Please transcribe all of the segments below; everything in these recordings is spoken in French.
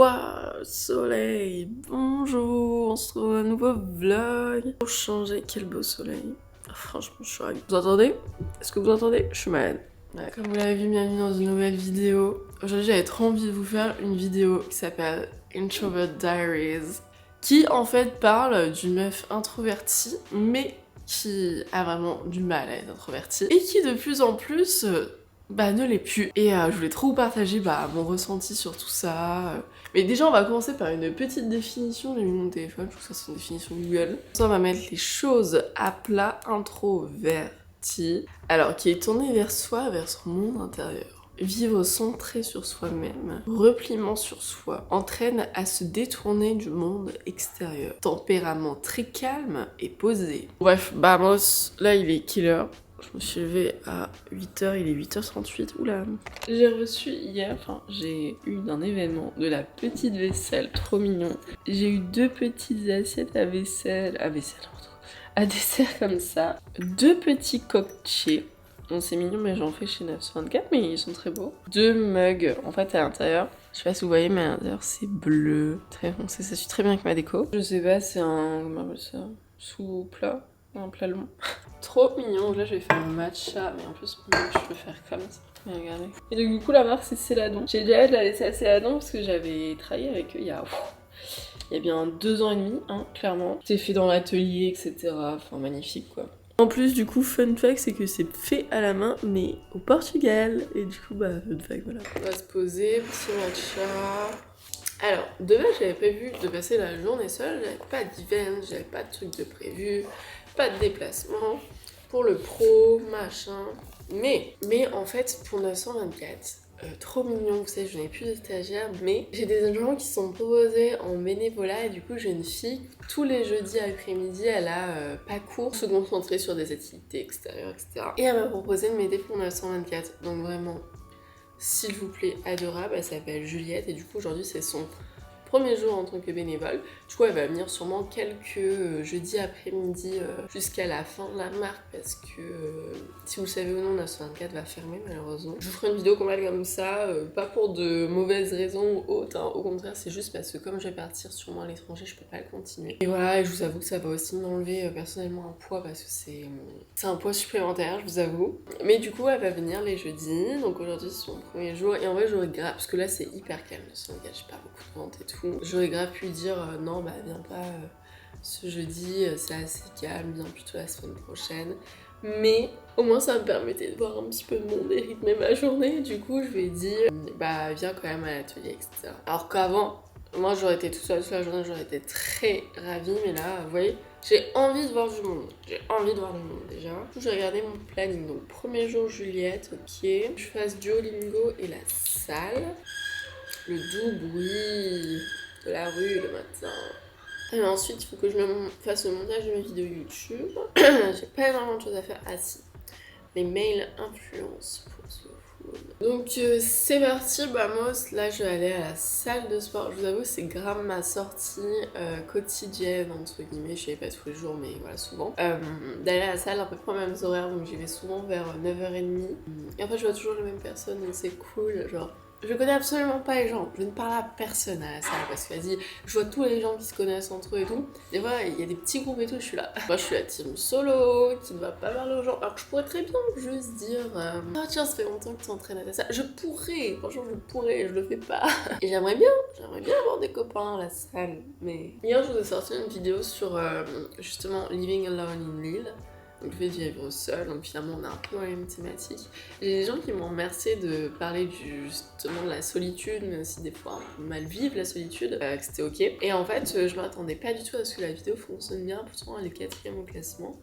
Waouh, soleil, bonjour, on se retrouve un nouveau vlog. Pour changer, quel beau soleil. Franchement, je suis ravie. Vous entendez? Est-ce que vous entendez? Je suis malade. Ouais. Comme vous l'avez vu, bienvenue dans une nouvelle vidéo. Aujourd'hui, j'avais trop envie de vous faire une vidéo qui s'appelle Introvert Diaries, qui en fait parle d'une meuf introvertie, mais qui a vraiment du mal à être introvertie, et qui de plus en plus ne l'est plus. Et je voulais trop vous partager mon ressenti sur tout ça. Mais déjà, on va commencer par une petite définition. J'ai mis mon téléphone, je trouve que ça c'est une définition Google. Ça, on va mettre les choses à plat. Introverti, alors qui est tourné vers soi, vers son monde intérieur. Vivre centré sur soi-même, repliement sur soi, entraîne à se détourner du monde extérieur. Tempérament très calme et posé. Bref, vamos, là il est killer. Je me suis levée à 8h, il est 8h38, oula. J'ai reçu hier, j'ai eu un événement de la petite vaisselle, trop mignon. J'ai eu 2 petites assiettes à dessert comme ça. 2 petits cocktails. Bon, c'est mignon, mais j'en fais chez 924, mais ils sont très beaux. 2 mugs, en fait, à l'intérieur. Je sais pas si vous voyez, mais à l'intérieur, c'est bleu. Très foncé, ça suit très bien avec ma déco. Je sais pas, c'est un... comment on appelle ça? Sous-plat? Un plat long. Trop mignon. Donc là, je vais faire un matcha, mais en plus, je peux faire comme ça. Mais regardez. Et donc, du coup, la marque, c'est Céladon. J'ai déjà hâte de la laisser à Céladon parce que j'avais travaillé avec eux il y a bien 2 ans et demi, hein, clairement. C'était fait dans l'atelier, etc. Enfin, magnifique, quoi. En plus, du coup, fun fact, c'est que c'est fait à la main, mais au Portugal. Et du coup, fun fact, voilà. On va se poser, petit matcha. Alors, de base, j'avais prévu de passer la journée seule. J'avais pas d'event, j'avais pas de truc de prévu, pas de déplacement. Pour le pro, machin. Mais en fait, pour 924, trop mignon, vous savez, je n'ai plus de stagiaires, mais j'ai des gens qui sont proposés en bénévolat et du coup j'ai une fille, tous les jeudis après-midi, elle a pas cours, se concentrer sur des activités extérieures, etc. Et elle m'a proposé de m'aider pour 924, donc vraiment, s'il vous plaît, adorable, elle s'appelle Juliette et du coup aujourd'hui c'est son premier jour en tant que bénévole. Du coup, elle va venir sûrement quelques jeudis après-midi jusqu'à la fin de la marque parce que si vous le savez ou non, 924 va fermer malheureusement. Je vous ferai une vidéo complète comme ça, pas pour de mauvaises raisons ou autres, hein. Au contraire, c'est juste parce que comme je vais partir sûrement à l'étranger, je peux pas le continuer. Et voilà, et je vous avoue que ça va aussi m'enlever personnellement un poids parce que c'est un poids supplémentaire, je vous avoue. Mais du coup, elle va venir les jeudis, donc aujourd'hui c'est son premier jour et en vrai, j'aurais grave, parce que là c'est hyper calme, 924, j'ai pas beaucoup de ventes et tout. J'aurais grave pu dire non viens pas ce jeudi, c'est assez calme, viens plutôt la semaine prochaine. Mais au moins ça me permettait de voir un petit peu de monde et rythmer ma journée. Du coup je lui ai dit viens quand même à l'atelier, etc. Alors qu'avant, moi j'aurais été toute seule toute la journée, j'aurais été très ravie, mais là vous voyez, j'ai envie de voir du monde. J'ai envie de voir du monde déjà. Du coup j'ai regardé mon planning. Donc premier jour Juliette, ok. Je fasse Duolingo et la salle. Le doux bruit de la rue le matin. Et ensuite, il faut que je fasse le montage de mes vidéos YouTube. J'ai pas énormément de choses à faire. Ah si, les mails influence pour ce food. Donc c'est parti, moi là je vais aller à la salle de sport. Je vous avoue, c'est grave ma sortie quotidienne, entre guillemets. Je sais pas tous les jours, mais voilà, souvent. D'aller à la salle à peu près aux mêmes horaires, donc j'y vais souvent vers 9h30. Et après, je vois toujours les mêmes personnes, donc c'est cool. Genre, je connais absolument pas les gens, je ne parle à personne à la salle parce que vas-y, je vois tous les gens qui se connaissent entre eux et tout. Des fois, il y a des petits groupes et tout, je suis là. Moi, je suis la team solo qui ne va pas parler aux gens. Alors que je pourrais très bien juste dire oh tiens, ça fait longtemps que tu t'entraînes à ça. Je pourrais, franchement, je le fais pas. Et j'aimerais bien avoir des copains à la salle. Mais hier, je vous ai sorti une vidéo sur justement Living Alone in Lille. Donc le fait de vivre seul, donc finalement on a un peu la même thématique. J'ai des gens qui m'ont remercié de parler justement de la solitude, mais aussi des fois un peu mal vivre la solitude, que c'était ok. Et en fait, je m'attendais pas du tout à ce que la vidéo fonctionne bien, pourtant elle est 4ème au classement.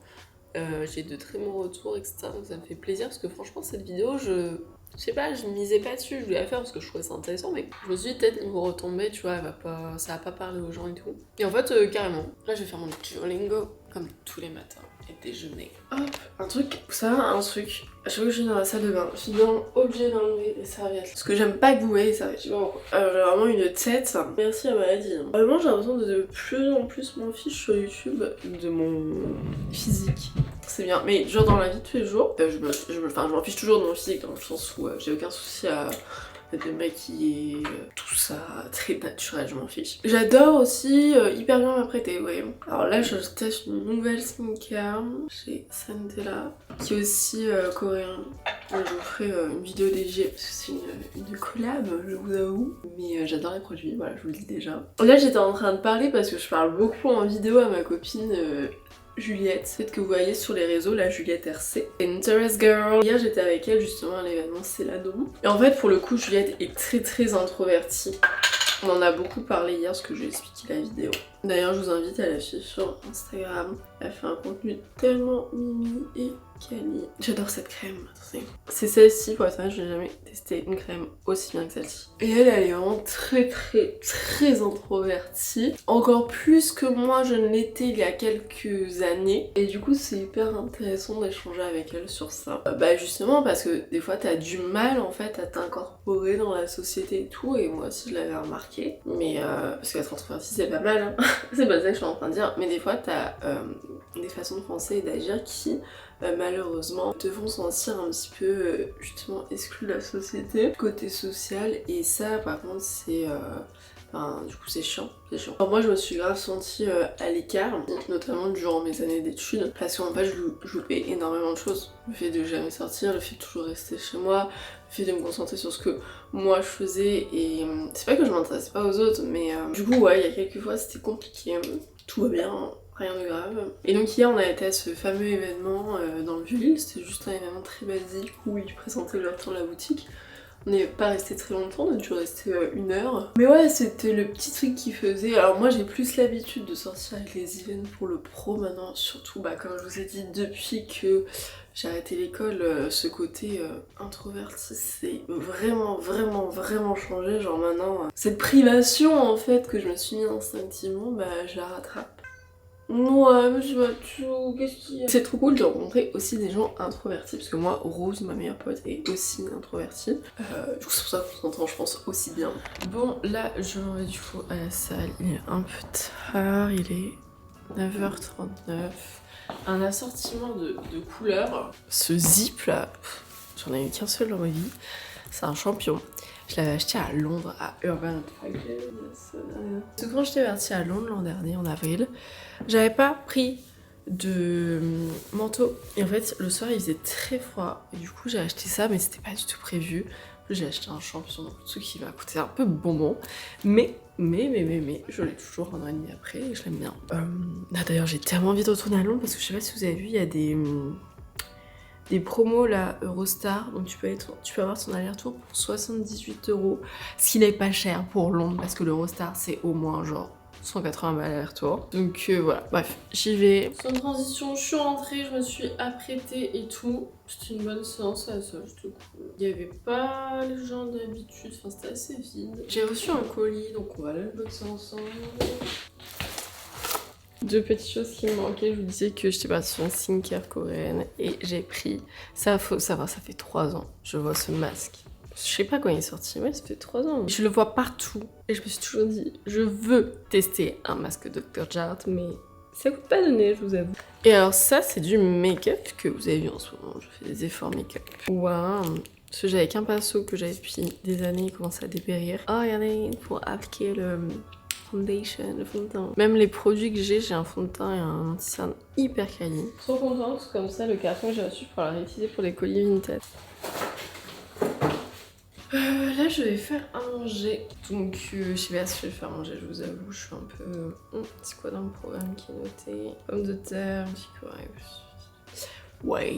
J'ai de très bons retours, etc. Donc ça me fait plaisir parce que franchement cette vidéo, je sais pas, je misais pas dessus, je voulais la faire parce que je trouvais ça intéressant, mais je me suis dit peut-être niveau retombée, tu vois, ça va pas parler aux gens et tout. Et en fait, carrément, là je vais faire mon Duolingo comme tous les matins. Et déjeuner. Hop, un truc, à chaque fois que je suis dans la salle de bain, je suis bien obligée d'enlever les serviettes. Parce que j'aime pas que vous voyez les serviettes. J'ai vraiment une tête. Merci à maladie. Vraiment, j'ai l'impression de plus en plus m'en fiche sur YouTube de mon physique. C'est bien, mais genre dans la vie de tous les jours, je m'en fiche toujours de mon physique dans le sens où j'ai aucun souci à de maquiller, tout ça, très naturel, je m'en fiche. J'adore aussi hyper bien m'apprêter, ouais. Alors là, je teste une nouvelle skincare chez Santella, qui est aussi coréen. Je vous ferai une vidéo dédiée parce que c'est une collab, je vous avoue. Mais j'adore les produits, voilà, je vous le dis déjà. Là, j'étais en train de parler parce que je parle beaucoup en vidéo à ma copine Juliette, peut-être que vous voyez sur les réseaux, la Juliette RC. Interest Girl. Hier j'étais avec elle justement à l'événement C'est la Dôme. Et en fait pour le coup Juliette est très introvertie. On en a beaucoup parlé hier parce que j'ai expliqué la vidéo. D'ailleurs je vous invite à la suivre sur Instagram. Elle fait un contenu tellement mimi et quali. J'adore cette crème, attendez. C'est celle-ci, pour être honnête, je n'ai jamais testé une crème aussi bien que celle-ci. Et elle est vraiment très introvertie. Encore plus que moi je ne l'étais il y a quelques années. Et du coup c'est hyper intéressant d'échanger avec elle sur ça. Bah justement parce que des fois t'as du mal en fait à t'incorporer dans la société et tout. Et moi aussi je l'avais remarqué. Mais parce qu'être introvertie c'est pas mal hein. C'est pas ça que je suis en train de dire. Mais des fois t'as des façons de penser et d'agir qui malheureusement te font sentir un petit peu justement exclu de la société, côté social, et ça par contre c'est du coup c'est chiant. Alors moi je me suis grave sentie à l'écart, notamment durant mes années d'études, parce qu'en fait je loupais énormément de choses. Le fait de jamais sortir, le fait de toujours rester chez moi, le fait de me concentrer sur ce que moi je faisais, et c'est pas que je m'intéressais pas aux autres, mais du coup ouais, il y a quelques fois c'était compliqué, tout va bien. Rien de grave. Et donc hier on a été à ce fameux événement dans le Vieux-Lille, c'était juste un événement très basique où ils présentaient leur tour de la boutique. On n'est pas resté très longtemps, on a dû rester 1 heure. Mais ouais, c'était le petit truc qu'ils faisaient. Alors moi j'ai plus l'habitude de sortir avec les events pour le pro maintenant, surtout comme je vous ai dit, depuis que j'ai arrêté l'école, ce côté introverti c'est vraiment changé. Genre maintenant, cette privation en fait que je me suis mis instinctivement, je la rattrape. Ouais, mais je vois tout, qu'est-ce qu'il y a? C'est trop cool de rencontrer aussi des gens introvertis, parce que moi, Rose, ma meilleure pote, est aussi introvertie. Du coup, c'est pour ça qu'on s'entend, je pense, aussi bien. Bon, là, je m'en vais du coup à la salle. Il est un peu tard, il est 9h39. Un assortiment de couleurs. Ce zip là, j'en ai eu qu'un seul dans ma vie. C'est un champion. Je l'avais acheté à Londres, à Urban Outfitters. Parce que quand j'étais partie à Londres l'an dernier, en avril, j'avais pas pris de manteau. Et en fait, le soir, il faisait très froid. Et du coup, j'ai acheté ça, mais c'était pas du tout prévu. J'ai acheté un champion, donc tout qui m'a coûté un peu bonbon. Mais, je l'ai toujours 1 an et demi après et je l'aime bien. D'ailleurs, j'ai tellement envie de retourner à Londres parce que je sais pas si vous avez vu, il y a des promos là, Eurostar, donc tu peux avoir ton aller-retour pour 78€, ce qui n'est pas cher pour Londres parce que l'Eurostar c'est au moins genre 180 balles aller-retour. Donc voilà, bref, j'y vais. Sans transition, je suis rentrée, je me suis apprêtée et tout. C'était une bonne séance à la salle, c'était cool. Il n'y avait pas les gens d'habitude, enfin c'était assez vide. J'ai reçu un colis, donc on va l'unboxer ensemble. 2 petites choses qui me manquaient, je vous disais que j'étais partie sur une skincare coréenne et j'ai pris, ça faut savoir, ça fait 3 ans, je vois ce masque. Je sais pas quand il est sorti, ouais ça fait 3 ans. Je le vois partout et je me suis toujours dit, je veux tester un masque Dr. Jart, mais ça coûte pas donné, je vous avoue. Et alors ça c'est du make-up que vous avez vu en ce moment, je fais des efforts make-up. Waouh. Parce que j'avais qu'un pinceau que j'avais depuis des années, il commence à dépérir. Oh regardez, pour appliquer le foundation, le fond de teint. Même les produits que j'ai un fond de teint et un anti-cerne hyper quali. Trop contente, comme ça le carton que j'ai reçu pour la réutiliser pour les colis Vinted. Là je vais faire à manger. Donc je sais pas si je vais faire manger, je vous avoue, je suis un peu... c'est quoi dans le programme qui est noté? Pommes de terre, un petit peu... Ouais,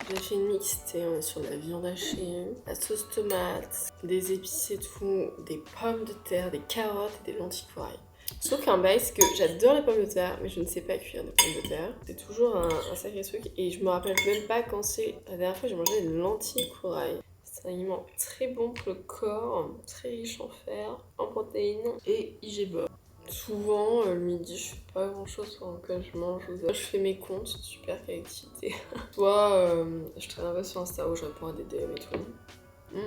j'ai fait une mixtape, on est sur de la viande hachée, la sauce tomate, des épices et tout, des pommes de terre, des carottes et des lentilles corail. Sauf qu'un bail, c'est que j'adore les pommes de terre, mais je ne sais pas cuire des pommes de terre. C'est toujours un sacré truc et je me rappelle même pas quand c'est... La dernière fois, j'ai mangé des lentilles corail. C'est un aliment très bon pour le corps, très riche en fer, en protéines et IGBA. Souvent, le midi, je fais pas grand chose pendant que je mange. Je fais mes comptes, super quelle activité. Soit je traîne un peu sur Insta où je réponds à des DM et tout.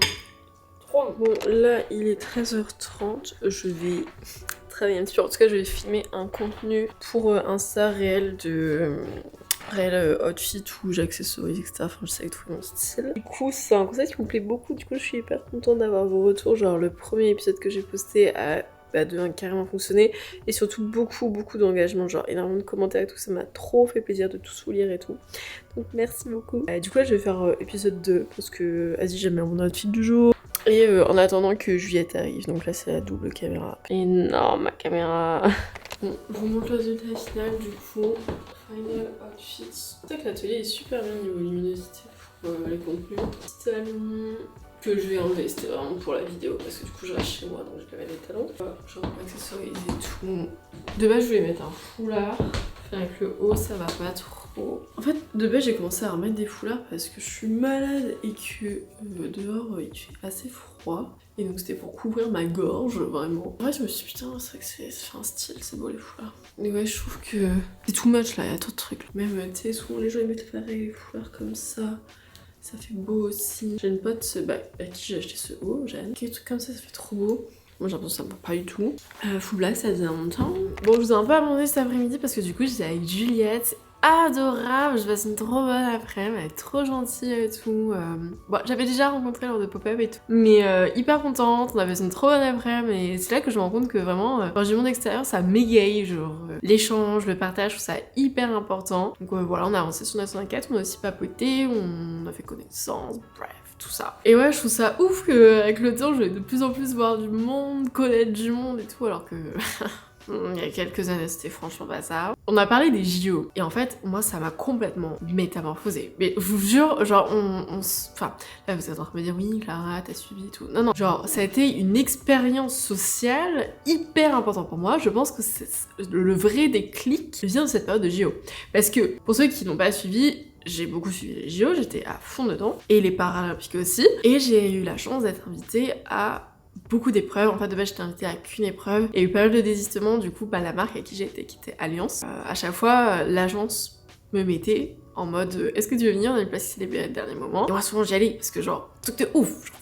Trop bon. Là, il est 13h30. Je vais travailler un petit peu. En tout cas, je vais filmer un contenu pour Insta réel de après le outfit où j'accessorise, etc. Enfin, j'essaie de trouver mon style. Du coup, c'est un concept qui me plaît beaucoup. Du coup, je suis hyper contente d'avoir vos retours. Genre, le premier épisode que j'ai posté a de carrément fonctionné. Et surtout, beaucoup d'engagement. Genre, énormément de commentaires et tout. Ça m'a trop fait plaisir de tous vous lire et tout. Donc, merci beaucoup. Du coup, là, je vais faire épisode 2 parce que, vas-y, j'aime bien mon outfit du jour. Et en attendant que Juliette arrive. Donc là, c'est la double caméra. Et non, ma caméra. Bon, je vous montre le résultat final du coup. Final outfit. C'est vrai que l'atelier est super bien niveau luminosité pour les contenus. Petit talon que je vais enlever, c'était vraiment pour la vidéo parce que du coup je reste chez moi donc je vais mettre des talons. Genre accessoires et tout. De base je voulais mettre un foulard. Avec le haut ça va pas trop. En fait de base j'ai commencé à remettre des foulards parce que je suis malade et que dehors il fait assez froid. Et donc c'était pour couvrir ma gorge, vraiment. En vrai, je me suis dit, putain, c'est vrai que c'est un style, c'est beau les foulards. Mais ouais, je trouve que c'est too much là, il y a trop de trucs. Même, tu sais, souvent les gens ils mettent pareil, les foulards comme ça. Ça fait beau aussi. J'ai une pote à qui j'ai acheté ce haut, Jeanne. Des trucs comme ça fait trop beau. Moi j'ai l'impression que ça me va pas du tout. Full black, ça faisait longtemps. Bon, je vous ai un peu abandonné cet après-midi parce que du coup j'étais avec Juliette. Adorable, je passe une trop bonne après-midi, elle est trop gentille et tout. Bon, j'avais déjà rencontré lors de pop-up et tout, mais hyper contente, on a passé une trop bonne après-midi et c'est là que je me rends compte que vraiment, quand du monde extérieur, ça m'égaye, genre l'échange, le partage, je trouve ça hyper important. Donc voilà, on a avancé sur National 4, on a aussi papoté, on a fait connaissance, bref. Tout ça. Et ouais, je trouve ça ouf qu'avec le temps, je vais de plus en plus voir du monde, connaître du monde et tout, alors que il y a quelques années, c'était franchement pas ça. On a parlé des JO, et en fait, moi, ça m'a complètement métamorphosée. Mais je vous jure, genre, enfin, là, vous êtes en train de me dire, oui, Clara, t'as suivi et tout. Non, non, genre, ça a été une expérience sociale hyper importante pour moi. Je pense que c'est le vrai déclic vient de cette période de JO. Parce que, pour ceux qui n'ont pas suivi, j'ai beaucoup suivi les JO, j'étais à fond dedans, et les Paralympiques aussi, et j'ai eu la chance d'être invitée à beaucoup d'épreuves. En fait, de base, j'étais invitée à qu'une épreuve. Il y a eu pas mal de désistements, du coup, la marque à qui j'ai été, qui était Alliance. À chaque fois, l'agence me mettait en mode est-ce que tu veux venir? On a placé les derniers moments. Et moi, souvent, j'y allais, parce que genre, truc de ouf, genre,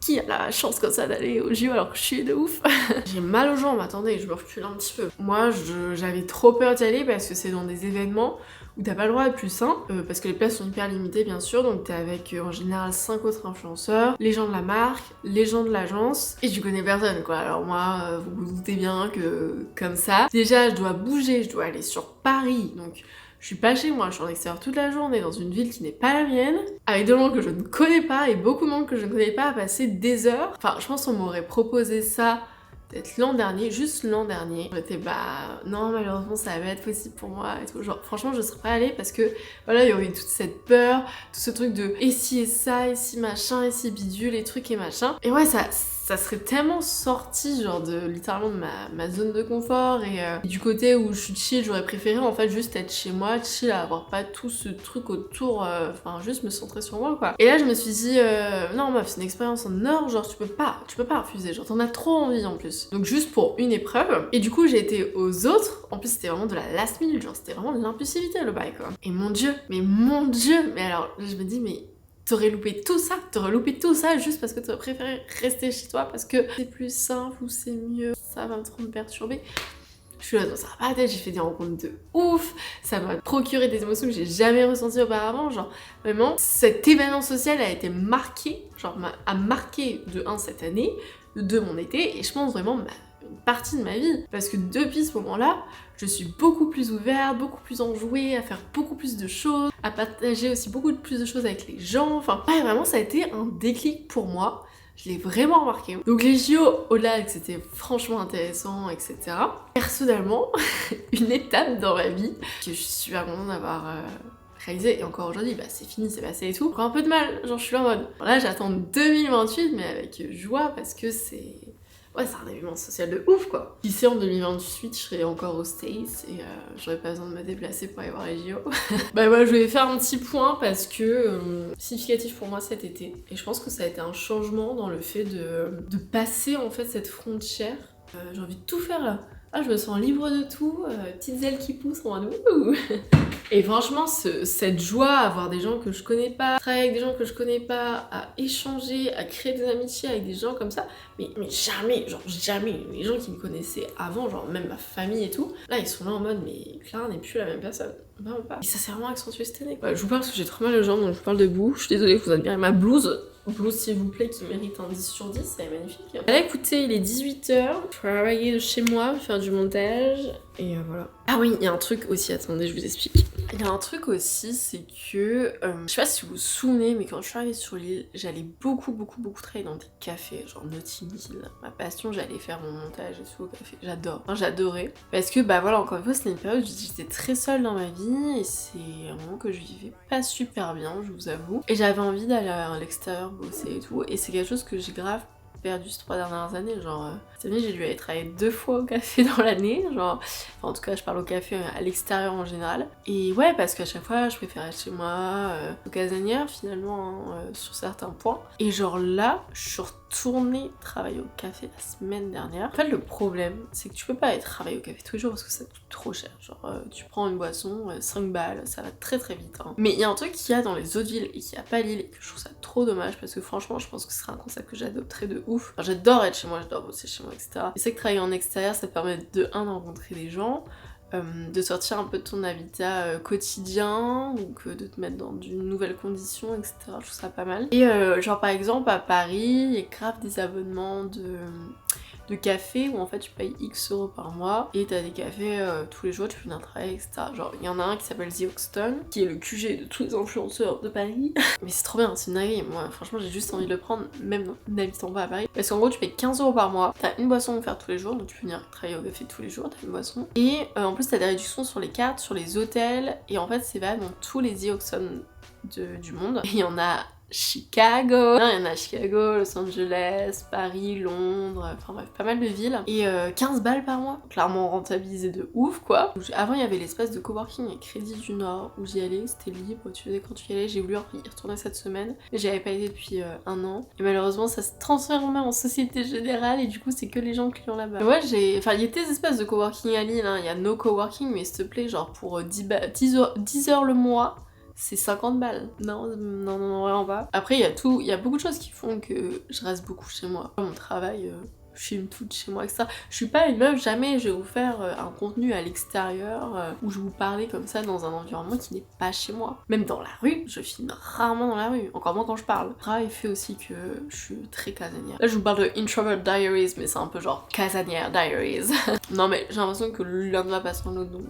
qui a la chance comme ça d'aller au JO alors que je suis de ouf? J'ai mal aux jambes, attendez, je me recule un petit peu. Moi, j'avais trop peur d'y aller parce que c'est dans des événements où t'as pas le droit d'être plus sain, parce que les places sont hyper limitées bien sûr, donc t'es avec en général 5 autres influenceurs, les gens de la marque, les gens de l'agence, et tu connais personne quoi. Alors moi, vous vous doutez bien que comme ça, déjà je dois bouger, je dois aller sur Paris, donc je suis pas chez moi, je suis en extérieur toute la journée dans une ville qui n'est pas la mienne, avec des gens que je ne connais pas et beaucoup de monde que je ne connais pas à passer des heures. Enfin, je pense qu'on m'aurait proposé ça peut-être l'an dernier, juste l'an dernier. J'étais non, malheureusement ça va pas être possible pour moi et tout. Genre franchement je serais pas allée parce que voilà, il y aurait eu toute cette peur, tout ce truc de et si et ça, et si machin, et si bidule, et trucs et machin. Et ouais, ça serait tellement sorti genre de littéralement de ma zone de confort et du côté où je suis chill, j'aurais préféré en fait juste être chez moi, chill, avoir pas tout ce truc autour, enfin juste me centrer sur moi quoi. Et là je me suis dit non meuf, c'est une expérience en or, genre tu peux pas refuser, genre t'en as trop envie en plus. Donc juste pour une épreuve. Et du coup j'ai été aux autres, en plus c'était vraiment de la last minute, genre c'était vraiment de l'impulsivité le bail quoi. Et mon dieu, mais alors je me dis mais t'aurais loupé tout ça juste parce que t'aurais préféré rester chez toi parce que c'est plus simple ou c'est mieux, ça va trop me perturber. Je suis là dans sa tête, j'ai fait des rencontres de ouf, ça m'a procuré des émotions que j'ai jamais ressenties auparavant, genre vraiment cet événement social a été marqué, genre a marqué de 1 cette année, de 2 mon été et je pense vraiment une partie de ma vie parce que depuis ce moment-là, je suis beaucoup plus ouverte, beaucoup plus enjouée, à faire beaucoup plus de choses, à partager aussi beaucoup plus de choses avec les gens, enfin ouais, vraiment ça a été un déclic pour moi. Je l'ai vraiment remarqué. Donc les JO, au-delà que c'était franchement intéressant, etc. Personnellement, une étape dans ma vie que je suis super contente d'avoir réalisé, et encore aujourd'hui, c'est fini, c'est passé et tout. J'ai un peu de mal, genre je suis là en mode, là j'attends 2028, mais avec joie parce que c'est... Ouais, c'est un événement social de ouf quoi. D'ici en 2028, je serai encore aux States et j'aurais pas besoin de me déplacer pour aller voir les JO. Moi je vais faire un petit point parce que significatif pour moi cet été. Et je pense que ça a été un changement dans le fait de passer en fait cette frontière J'ai envie de tout faire là. Ah, je me sens libre de tout, petites ailes qui poussent en mode ouh. Et franchement, cette joie à voir des gens que je connais pas, travailler avec des gens que je connais pas, à échanger, à créer des amitiés avec des gens comme ça, mais jamais, genre jamais, les gens qui me connaissaient avant, genre même ma famille et tout, là ils sont là en mode mais Clara n'est plus la même personne. Vraiment pas. Et ça s'est vraiment accentué cette année. Ouais, je vous parle parce que j'ai trop mal aux jambes, donc je vous parle debout. Je suis désolée que vous admirez ma blouse. Blouse s'il vous plaît qui mérite un 10 sur 10, c'est magnifique. Allez écoutez, il est 18h, travailler de chez moi, faire du montage, et voilà. Ah oui, il y a un truc aussi, attendez, je vous explique. Il y a un truc aussi, c'est que, je sais pas si vous vous souvenez, mais quand je suis arrivée sur l'île, j'allais beaucoup travailler dans des cafés, genre Notting Hill. Ma passion, j'allais faire mon montage et tout au café. J'adore, enfin, j'adorais. Parce que, bah voilà, encore une fois, c'était une période où j'étais très seule dans ma vie, et c'est un moment que je vivais pas super bien, je vous avoue. Et j'avais envie d'aller à l'extérieur bosser et tout, et c'est quelque chose que j'ai grave perdu ces 3 dernières années, genre cette année j'ai dû aller travailler 2 fois au café dans l'année, genre enfin, en tout cas je parle au café à l'extérieur en général, et ouais parce qu'à chaque fois je préférais être chez moi au casanière finalement hein, sur certains points, et genre là je suis retournée travailler au café la semaine dernière. En fait le problème c'est que tu peux pas aller travailler au café tous les jours parce que ça coûte trop cher, genre tu prends une boisson 5 balles, ça va très vite hein. Mais il y a un truc qu'il y a dans les autres villes et qu'il y a pas à Lille et que je trouve ça trop dommage parce que franchement je pense que ce serait un concept que j'adopterais de ouf. Enfin, j'adore être chez moi, j'adore bosser chez moi, etc. Et c'est que travailler en extérieur, ça te permet de rencontrer des gens, de sortir un peu de ton habitat quotidien, donc de te mettre dans une nouvelle condition, etc. Je trouve ça pas mal. Et genre par exemple à Paris, il y a grave des abonnements de café où en fait tu payes X euros par mois et t'as des cafés tous les jours, tu peux venir travailler, etc. Genre il y en a un qui s'appelle The Hoxton, qui est le QG de tous les influenceurs de Paris. Mais c'est trop bien, c'est une dinguerie. Moi franchement j'ai juste envie de le prendre, même n'habitant pas à Paris. Parce qu'en gros tu payes 15 euros par mois, t'as une boisson à faire tous les jours, donc tu peux venir travailler au café tous les jours, t'as une boisson. Et en plus t'as des réductions sur les cartes, sur les hôtels, et en fait c'est valable dans tous les The Hoxton du monde. Et il y en a Chicago, non, il y en a à Chicago, Los Angeles, Paris, Londres, enfin bref, pas mal de villes. Et 15 balles par mois, clairement rentabilisé de ouf quoi. Avant il y avait l'espace de coworking et Crédit du Nord où j'y allais, c'était libre, tu faisais quand tu y allais. J'ai voulu y retourner cette semaine, mais j'y avais pas été depuis 1 an. Et malheureusement ça se transforme en société générale et du coup c'est que les gens clients là-bas. Ouais enfin il y a des espaces de coworking à Lille, hein. Il y a no coworking mais s'il te plaît genre pour 10 heures le mois, c'est 50 balles. Non, vraiment pas. Après, il y a beaucoup de choses qui font que je reste beaucoup chez moi. Mon travail, je filme tout de chez moi, etc. Je suis pas une meuf, jamais je vais vous faire un contenu à l'extérieur où je vais vous parler comme ça dans un environnement qui n'est pas chez moi. Même dans la rue, je filme rarement dans la rue, encore moins quand je parle. Le travail fait aussi que je suis très casanière. Là, je vous parle de Introvert Diaries, mais c'est un peu genre casanière Diaries. Non, mais j'ai l'impression que l'un va passer dans l'autre, donc...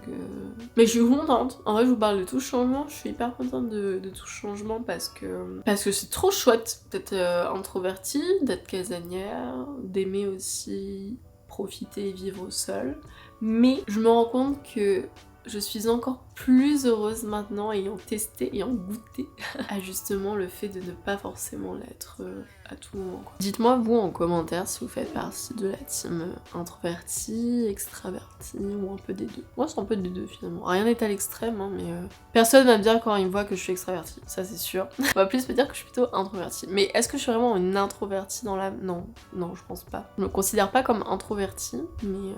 Mais je suis contente. En vrai, je vous parle de tout changement. Je suis hyper contente de tout changement parce que c'est trop chouette d'être introvertie, d'être casanière, d'aimer aussi profiter et vivre seule. Mais je me rends compte que je suis encore plus heureuse maintenant ayant testé, ayant goûté à justement le fait de ne pas forcément l'être à tout moment. Dites-moi vous en commentaire si vous faites partie de la team introvertie, extravertie ou un peu des deux. Moi c'est un peu des deux finalement. Rien n'est à l'extrême hein, mais personne va me dire quand il me voit que je suis extravertie, ça c'est sûr. On va plus me dire que je suis plutôt introvertie. Mais est-ce que je suis vraiment une introvertie dans l'âme? Non, je pense pas. Je me considère pas comme introvertie, mais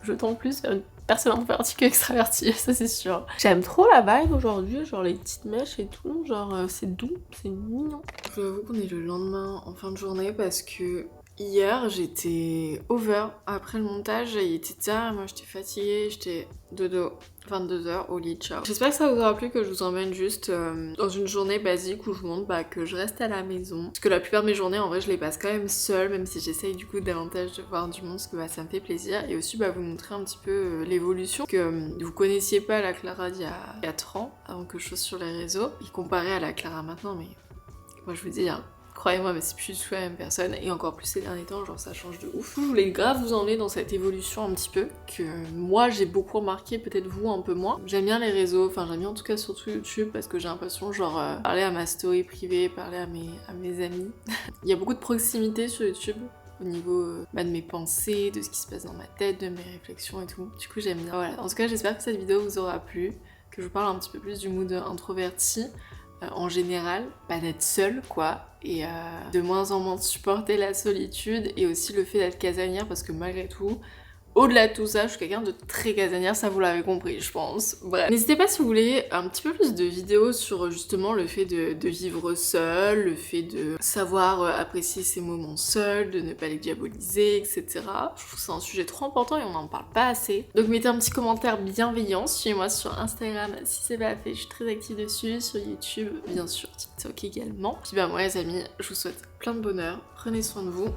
je tends plus vers une personne introvertie que extravertie, ça c'est sûr. J'aime trop la vibe aujourd'hui, genre les petites mèches et tout, genre c'est doux, c'est mignon. Je vous avoue qu'on est le lendemain en fin de journée parce que hier j'étais over après le montage, il était tard, moi j'étais fatiguée, j'étais dodo. 22h au lit, ciao. J'espère que ça vous aura plu que je vous emmène juste dans une journée basique où je vous montre que je reste à la maison. Parce que la plupart de mes journées en vrai je les passe quand même seule, même si j'essaye du coup davantage de voir du monde, parce que ça me fait plaisir. Et aussi vous montrer un petit peu l'évolution, que vous connaissiez pas la Clara d'il y a 4 ans, avant que je sois sur les réseaux, et comparé à la Clara maintenant, mais moi je vous dis, croyez-moi, mais c'est plus du tout la même personne, et encore plus ces derniers temps, genre ça change de ouf. Je voulais grave vous emmener dans cette évolution un petit peu, que moi j'ai beaucoup remarqué, peut-être vous un peu moins. J'aime bien les réseaux, enfin j'aime bien en tout cas surtout YouTube, parce que j'ai l'impression genre parler à ma story privée, parler à mes amis. Il y a beaucoup de proximité sur YouTube, au niveau de mes pensées, de ce qui se passe dans ma tête, de mes réflexions et tout. Du coup j'aime bien. Voilà, en tout cas j'espère que cette vidéo vous aura plu, que je vous parle un petit peu plus du mood introverti. en général, pas d'être seule quoi, et de moins en moins de supporter la solitude et aussi le fait d'être casanière parce que malgré tout, au-delà de tout ça, je suis quelqu'un de très casanière, ça vous l'avez compris, je pense. Bref. N'hésitez pas si vous voulez un petit peu plus de vidéos sur justement le fait de vivre seul, le fait de savoir apprécier ses moments seuls, de ne pas les diaboliser, etc. Je trouve que c'est un sujet trop important et on n'en parle pas assez. Donc mettez un petit commentaire bienveillant, suivez-moi sur Instagram si c'est pas fait, je suis très active dessus, sur YouTube, bien sûr, TikTok également. Puis bah moi les amis, je vous souhaite plein de bonheur, prenez soin de vous.